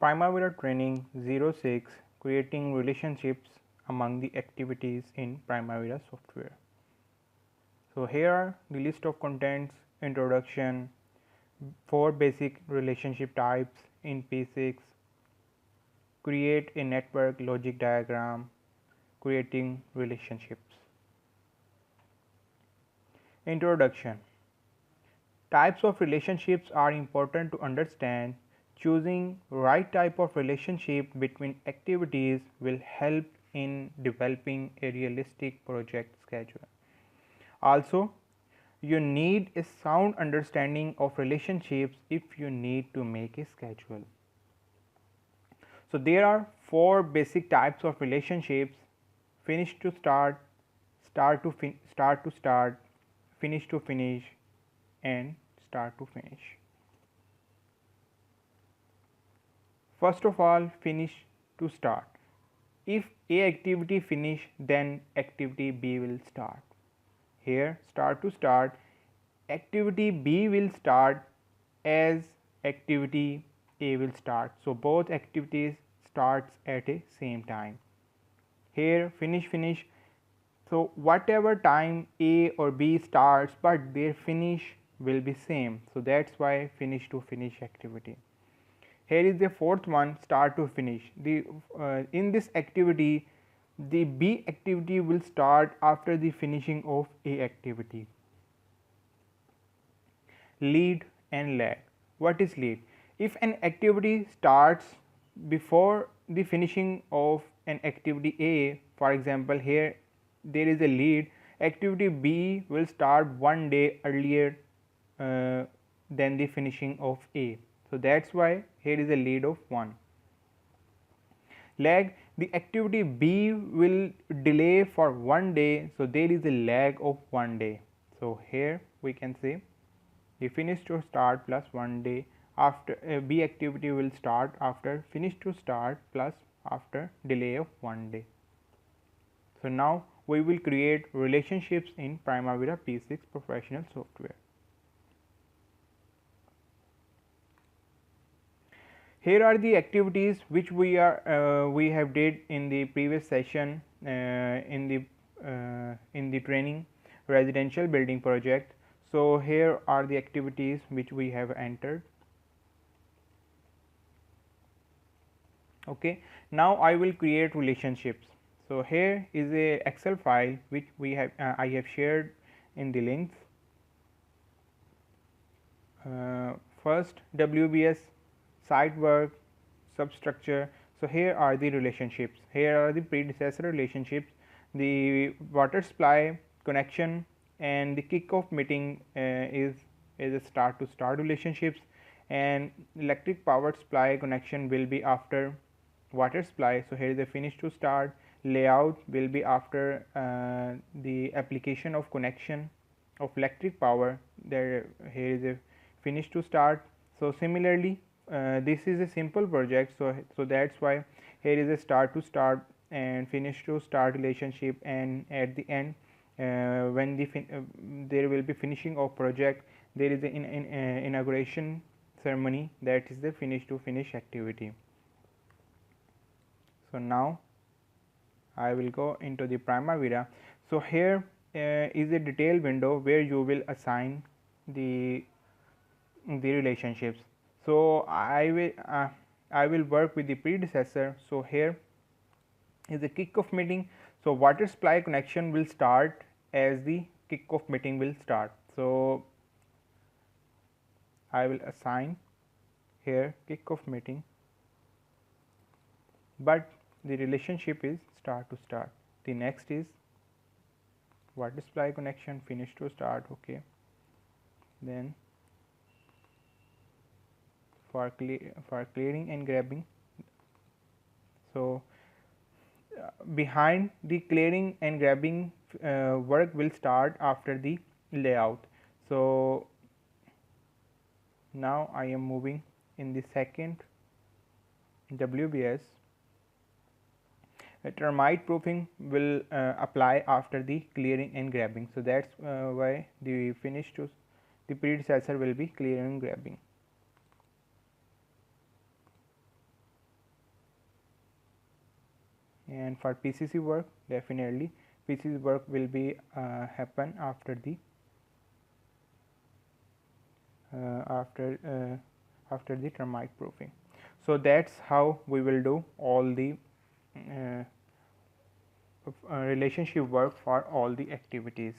Primavera Training 06 Creating Relationships Among the Activities in Primavera Software. So here are the list of contents: introduction, 4 basic relationship types in P6, create a network logic diagram, creating relationships. Introduction. Types of relationships are important to understand. Choosing right type of relationship between activities will help in developing a realistic project schedule. Also, you need a sound understanding of relationships if you need to make a schedule. So there are 4 basic types of relationships: finish to start, start to start, finish to finish, and start to finish. First of all, finish to start. If A activity finish, then activity B will start. Here, start to start, activity B will start as activity A will start. So both activities starts at a same time. Here, finish. So whatever time A or B starts, but their finish will be same. So that's why finish to finish activity. Here is the fourth one, start to finish. In this activity, the B activity will start after the finishing of A activity. Lead and lag. What is lead? If an activity starts before the finishing of an activity A, for example, here there is a lead, activity B will start 1 day earlier than the finishing of A. So that's why here is a lead of 1. Lag, the activity B will delay for 1 day, so there is a lag of 1 day. So here we can say the finish to start plus 1 day after B activity will start after finish to start plus after delay of 1 day. So now we will create relationships in Primavera P6 Professional software. Here are the activities which we have did in the previous session in the training residential building project. So here are the activities which we have entered. Okay, now I will create relationships. So here is a Excel file which we have I have shared in the links. First, WBS site work substructure. So here are the relationships. Here are the predecessor relationships, the water supply connection, and the kickoff meeting is a start to start relationships, and electric power supply connection will be after water supply. So here is a finish to start. Layout will be after the application of connection of electric power. There here is a finish to start. So similarly, this is a simple project, so that's why here is a start to start and finish to start relationship, and at the end when there will be finishing of project, there is an inauguration ceremony, that is the finish to finish activity. So now I will go into the Primavera. So here is a detail window where you will assign the relationships. So I will work with the predecessor. So here is the kickoff meeting. So water supply connection will start as the kickoff meeting will start. So I will assign here kickoff meeting, but the relationship is start to start. The next is water supply connection, finish to start. Okay, then for clearing and grabbing. So behind the clearing and grabbing work will start after the layout. So now I am moving in the second WBS. Termite proofing will apply after the clearing and grabbing. So that's why the finish to the predecessor will be clearing and grabbing. and for PCC work, definitely PCC work will be happen after the after the termite proofing. So that's how we will do all the relationship work for all the activities.